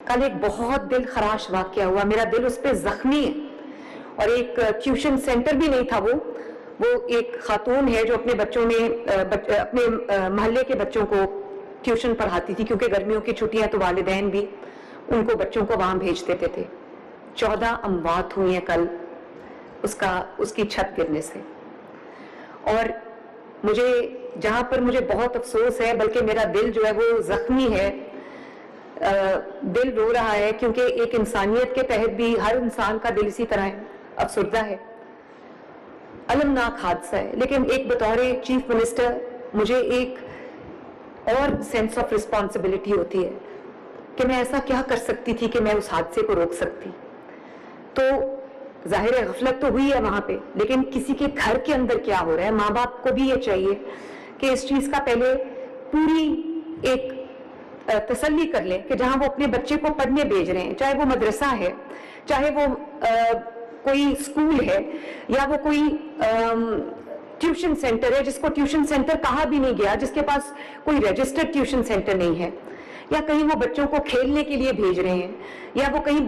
کل ایک بہت دل خراش واقعہ ہوا, میرا دل اس پہ زخمی ہے. اور ایک ٹیوشن سینٹر بھی نہیں تھا, وہ ایک خاتون ہے جو اپنے بچوں میں اپنے محلے کے بچوں کو ٹیوشن پڑھاتی تھی, کیونکہ گرمیوں کی چھٹیاں تو والدین بھی ان کو بچوں کو وہاں بھیج دیتے تھے. 14 اموات ہوئی ہیں کل اس کی چھت گرنے سے. اور مجھے جہاں پر مجھے بہت افسوس ہے, بلکہ میرا دل جو ہے وہ زخمی ہے, دل رو رہا ہے, کیونکہ ایک انسانیت کے تحت بھی ہر انسان کا دل اسی طرح ہے, افسردہ ہے, المناک حادثہ ہے. لیکن ایک بطور چیف منسٹر مجھے ایک اور سینس آف رسپانسبلٹی ہوتی ہے کہ میں ایسا کیا کر سکتی تھی کہ میں اس حادثے کو روک سکتی. تو ظاہر ہے غفلت تو ہوئی ہے وہاں پہ, لیکن کسی کے گھر کے اندر کیا ہو رہا ہے, ماں باپ کو بھی یہ چاہیے کہ اس چیز کا پہلے پوری ایک تسلی کر لیں کہ جہاں وہ اپنے بچے کو پڑھنے بھیج رہے ہیں, چاہے وہ مدرسہ ہے, چاہے وہ کوئی اسکول ہے, یا وہ کوئی ٹیوشن سینٹر ہے جس کو ٹیوشن سینٹر کہا بھی نہیں گیا, جس کے پاس کوئی رجسٹرڈ ٹیوشن سینٹر نہیں ہے, یا کہیں وہ بچوں کو کھیلنے کے لیے بھیج رہے ہیں, یا وہ کہیں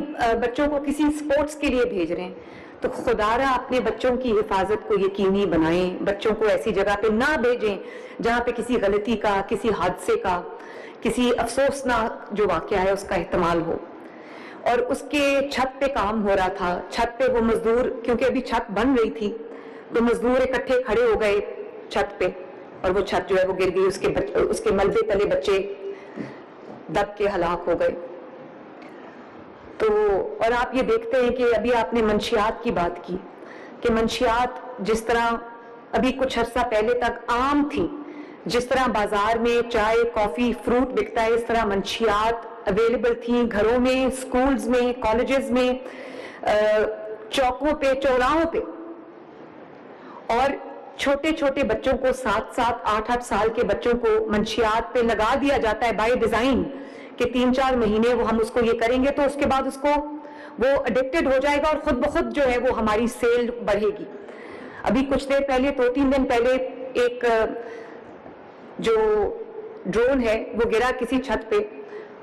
بچوں کو کسی سپورٹس کے لیے بھیج رہے ہیں, تو خدا را اپنے بچوں کی حفاظت کو یقینی بنائیں. بچوں کو ایسی جگہ پہ نہ بھیجیں جہاں پہ کسی غلطی کا, کسی حادثے کا, کسی افسوسناک جو واقعہ ہے اس کا احتمال ہو. اور اس کے چھت پہ کام ہو رہا تھا, چھت پہ وہ مزدور, کیونکہ ابھی چھت بن رہی تھی, تو مزدور اکٹھے کھڑے ہو گئے چھت پہ, اور وہ چھت جو ہے وہ گر گئی, اس کے ملبے تلے بچے دب کے ہلاک ہو گئے. تو اور آپ یہ دیکھتے ہیں کہ ابھی آپ نے منشیات کی بات کی, کہ منشیات جس طرح ابھی کچھ عرصہ پہلے تک عام تھی, جس طرح بازار میں چائے, کافی, فروٹ بکتا ہے, اس طرح منشیات اویلیبل تھیں گھروں میں, سکولز میں, کالجز میں, چوکوں پہ, چوراہوں پہ. اور چھوٹے چھوٹے بچوں کو 7-7, 8-8 سال کے بچوں کو منشیات پہ لگا دیا جاتا ہے بائی ڈیزائن, کہ 3-4 مہینے وہ ہم اس کو یہ کریں گے تو اس کے بعد اس کو وہ اڈکٹڈ ہو جائے گا, اور خود بخود جو ہے وہ ہماری سیل بڑھے گی. ابھی کچھ دیر پہلے, 2-3 دن پہلے, ایک جو ڈرون ہے وہ گرا کسی چھت پہ,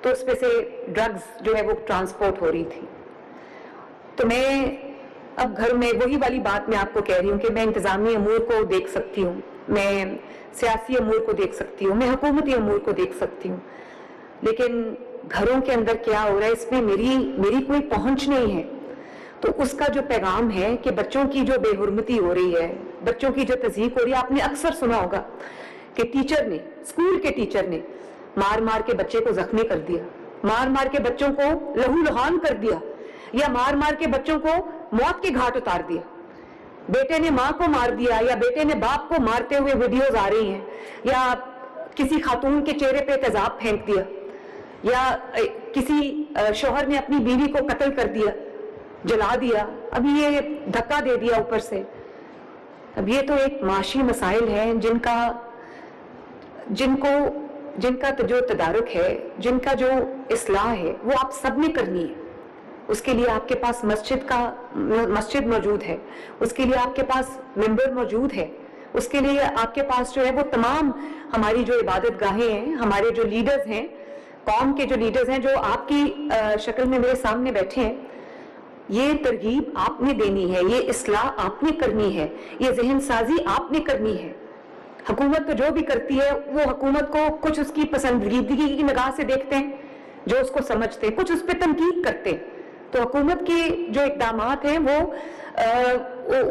تو اس پہ سے ڈرگز جو ہے وہ ٹرانسپورٹ ہو رہی تھی. تو میں اب گھر میں وہی والی بات میں آپ کو کہہ رہی ہوں کہ میں انتظامی امور کو دیکھ سکتی ہوں, میں سیاسی امور کو دیکھ سکتی ہوں, میں حکومتی امور کو دیکھ سکتی ہوں, لیکن گھروں کے اندر کیا ہو رہا ہے اس میں میری کوئی پہنچ نہیں ہے. تو اس کا جو پیغام ہے کہ بچوں کی جو بے حرمتی ہو رہی ہے, بچوں کی جو تضحیک ہو رہی ہے, آپ نے اکثر سنا ہوگا کہ ٹیچر نے, اسکول کے ٹیچر نے مار مار کے بچے کو زخمی کر دیا, مار مار کے بچوں کو لہو لہان کر دیا, یا مار مار کے بچوں کو موت کے گھاٹ اتار دیا. بیٹے نے ماں کو مار دیا, یا بیٹے نے باپ کو مارتے ہوئے ویڈیوز آ رہی ہیں, یا کسی خاتون کے چہرے پہ تیزاب پھینک دیا, یا کسی شوہر نے اپنی بیوی کو قتل کر دیا, جلا دیا, اب یہ دھکا دے دیا اوپر سے. اب یہ تو ایک معاشی مسائل ہیں جن کا جو تدارک ہے, جن کا جو اصلاح ہے, وہ آپ سب نے کرنی ہے. اس کے لیے آپ کے پاس مسجد موجود ہے, اس کے لیے آپ کے پاس ممبر موجود ہے, اس کے لیے آپ کے پاس جو ہے وہ تمام ہماری جو عبادت گاہیں ہیں, ہمارے جو لیڈرز ہیں, قوم کے جو لیڈرز ہیں, جو آپ کی شکل میں میرے سامنے بیٹھے ہیں. یہ ترغیب آپ نے دینی ہے, یہ اصلاح آپ نے کرنی ہے, یہ ذہن سازی آپ نے کرنی ہے. حکومت تو جو بھی کرتی ہے وہ حکومت کو کچھ اس کی پسندیدگی کی نگاہ سے دیکھتے ہیں, جو اس کو سمجھتے ہیں, کچھ اس پہ تنقید کرتے ہیں. تو حکومت کے جو اقدامات ہیں وہ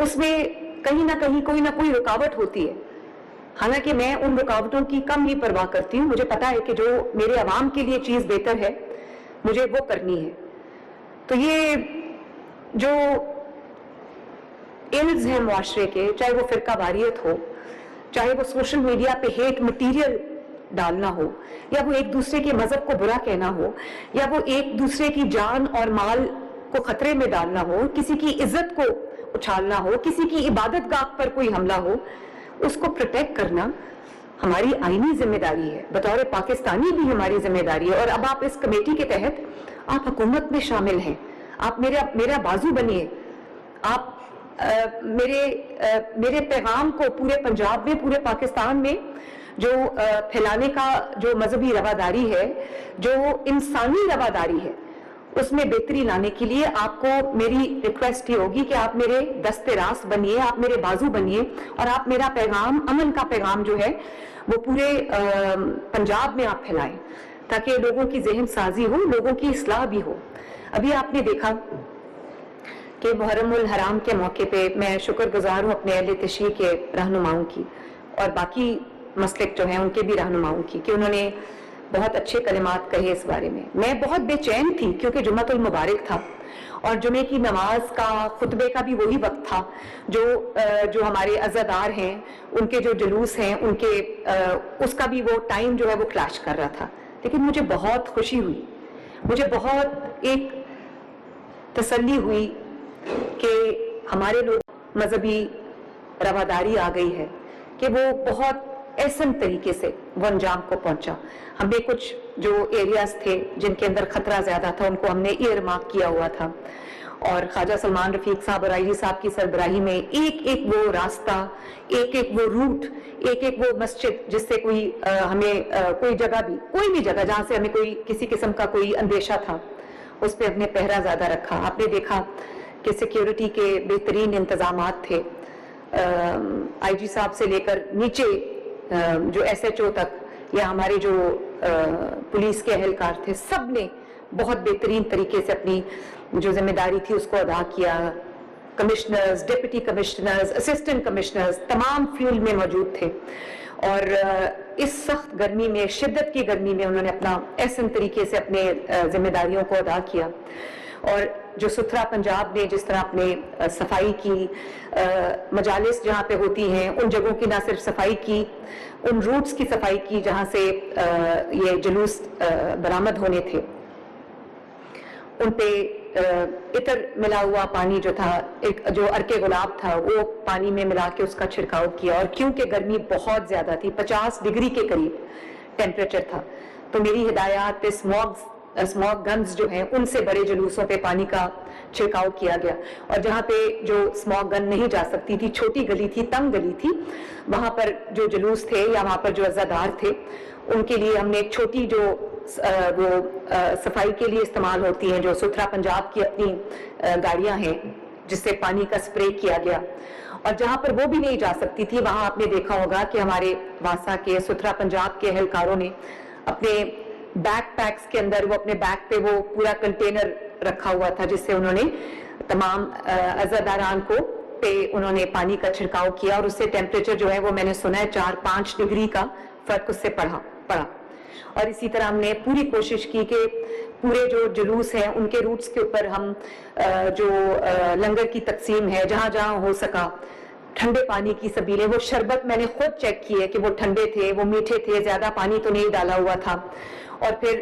اس میں کہیں نہ کہیں کوئی نہ کوئی رکاوٹ ہوتی ہے. حالانکہ میں ان رکاوٹوں کی کم ہی پرواہ کرتی ہوں. مجھے پتا ہے کہ جو میرے عوام کے لیے چیز بہتر ہے مجھے وہ کرنی ہے. تو یہ جو ایلز ہیں معاشرے کے, چاہے وہ فرقہ واریت ہو, چاہے وہ سوشل میڈیا پہ ہیٹ مٹیریل ڈالنا ہو, یا وہ ایک دوسرے کے مذہب کو برا کہنا ہو, یا وہ ایک دوسرے کی جان اور مال کو خطرے میں ڈالنا ہو, کسی کی عزت کو اچھالنا ہو, کسی کی عبادت گاہ پر کوئی حملہ ہو, اس کو پروٹیکٹ کرنا ہماری آئینی ذمہ داری ہے, بطور پاکستانی بھی ہماری ذمہ داری ہے. اور اب آپ اس کمیٹی کے تحت آپ حکومت میں شامل ہیں, آپ میرا بازو بنیے, آپ میرے پیغام کو پورے پنجاب میں, پورے پاکستان میں جو پھیلانے کا جو مذہبی رواداری ہے, جو انسانی رواداری ہے, اس میں بہتری لانے کے لیے آپ کو میری ریکویسٹ یہ ہوگی کہ آپ میرے دست راست بنیے، آپ میرے بازو بنیے، اور آپ میرا پیغام، امن کا پیغام جو ہے وہ پورے پنجاب میں آپ پھیلائیں، تاکہ لوگوں کی ذہن سازی ہو، لوگوں کی اصلاح بھی ہو۔ ابھی آپ نے دیکھا کہ محرم الحرام کے موقع پہ میں شکر گزار ہوں اپنے اہل تشیع کے رہنماؤں کی اور باقی مسلک جو ہیں ان کے بھی رہنماؤں کی، کہ انہوں نے بہت اچھے کلمات کہے اس بارے میں۔ میں بہت بے چین تھی کیونکہ جمعۃ المبارک تھا اور جمعے کی نماز کا، خطبے کا بھی وہی وقت تھا جو ہمارے عزادار ہیں ان کے جو جلوس ہیں ان کے اس کا بھی وہ ٹائم جو ہے وہ کلیش کر رہا تھا۔ لیکن مجھے بہت خوشی ہوئی، مجھے بہت ایک تسلی ہوئی کہ ہمارے لوگ مذہبی رواداری آ گئی ہے کہ وہ بہت احسن طریقے سے وہ انجام کو پہنچا۔ ہم نے کچھ جو ایریاز تھے جن کے اندر خطرہ زیادہ تھا ان کو ہم نے ایئر مارک کیا ہوا تھا، اور خواجہ سلمان رفیق صاحب اور آئی جی صاحب کی سربراہی میں ایک ایک وہ راستہ، ایک ایک وہ روٹ، ایک ایک وہ مسجد جس سے کوئی ہمیں کوئی جگہ بھی، کوئی بھی جگہ جہاں سے ہمیں کوئی کسی قسم کا کوئی اندیشہ تھا، اس پہ ہم نے پہرا زیادہ رکھا۔ آپ نے دیکھا کہ سیکیورٹی کے بہترین انتظامات تھے، آئی جی صاحب سے لے کر نیچے جو ایس ایچ او تک یا ہمارے جو پولیس کے اہلکار تھے، سب نے بہت بہترین طریقے سے اپنی جو ذمہ داری تھی اس کو ادا کیا۔ Commissioners, deputy commissioners, assistant commissioners تمام فیلڈ میں موجود تھے، اور اس سخت گرمی میں، شدت کی گرمی میں انہوں نے اپنا احسن طریقے سے اپنے ذمہ داریوں کو ادا کیا۔ اور جو ستھرا پنجاب نے جس طرح اپنے صفائی کی، مجالس جہاں پہ ہوتی ہیں ان جگہوں کی نہ صرف صفائی کی، ان روٹس کی صفائی کی جہاں سے یہ جلوس برآمد ہونے تھے، ان پہ عطر ملا ہوا پانی جو تھا، ایک جو عرق گلاب تھا وہ پانی میں ملا کے اس کا چھڑکاؤ کیا۔ اور کیونکہ گرمی بہت زیادہ تھی، 50 ڈگری کے قریب ٹیمپریچر تھا، تو میری ہدایات پہ اسموگ گنز جو ہیں ان سے بڑے جلوسوں پہ پانی کا چھڑکاؤ کیا گیا، اور جہاں پہ جو اسموگ گن نہیں جا سکتی تھی، چھوٹی گلی تھی، تنگ گلی تھی، وہاں پر جو جلوس تھے یا وہاں پر جو عزادار تھے ان کے لیے ہم نے ایک چھوٹی جو وہ صفائی کے لیے استعمال ہوتی ہیں، جو ستھرا پنجاب کی اپنی گاڑیاں ہیں جس سے پانی کا سپرے کیا گیا۔ اور جہاں پر وہ بھی نہیں جا سکتی تھی وہاں آپ نے دیکھا ہوگا کہ ہمارے واسا کے ستھرا پنجاب کے اہلکاروں نے اپنے بیک پیکس کے اندر وہ اپنے بیک پہ وہ پورا کنٹینر رکھا ہوا تھا جس سے انہوں نے تمام عزاداران کو پہ انہوں نے پانی کا چھڑکاؤ کیا، اور اس سے ٹیمپریچر جو ہے وہ میں نے سنا ہے 4-5 ڈگری کا فرق اس سے پڑا۔ اور اسی طرح ہم نے پوری کوشش کی کہ پورے جو جلوس ہیں ان کے روٹس کے اوپر ہم جو لنگر کی تقسیم ہے جہاں جہاں ہو سکا، ٹھنڈے پانی کی سبیلیں، وہ شربت میں نے خود چیک کیے کہ وہ ٹھنڈے تھے، وہ میٹھے تھے، زیادہ پانی تو نہیں ڈالا ہوا تھا۔ اور پھر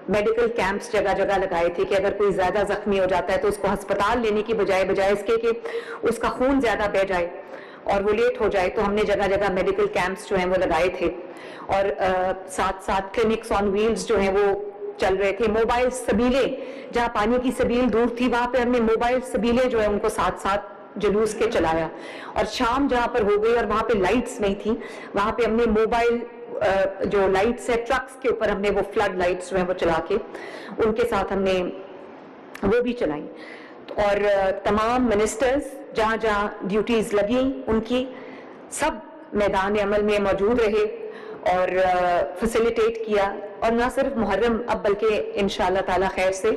میڈیکل کیمپس جگہ جگہ لگائے تھے کہ اگر کوئی زیادہ زخمی ہو جاتا ہے تو اس کو ہسپتال لینے کی بجائے اس کے کہ اس کا خون زیادہ بہہ جائے اور وہ لیٹ ہو جائے، تو ہم نے جگہ جگہ میڈیکل کیمپس جو ہیں وہ لگائے تھے، اور ساتھ ساتھ کلینکس آن ویلز جو ہیں وہ چل رہے تھے۔ موبائل سبیلیں، جہاں پانی کی سبیل دور تھی وہاں پہ ہم نے موبائل سبیلیں جو ہیں ان کو ساتھ ساتھ جلوس کے چلایا، اور شام جہاں پر ہو گئی اور وہاں پہ لائٹس نہیں تھی وہاں پہ ہم نے موبائل جو لائٹس ہے ٹرکس کے اوپر ہم نے وہ فلڈ لائٹس جو ہیں وہ چلا کے ان کے ساتھ ہم نے وہ بھی چلائیں۔ اور تمام منسٹرز جہاں جہاں ڈیوٹیز لگیں ان کی سب میدان عمل میں موجود رہے اور فیسیلیٹیٹ کیا، اور نہ صرف محرم اب بلکہ انشاءاللہ تعالی خیر سے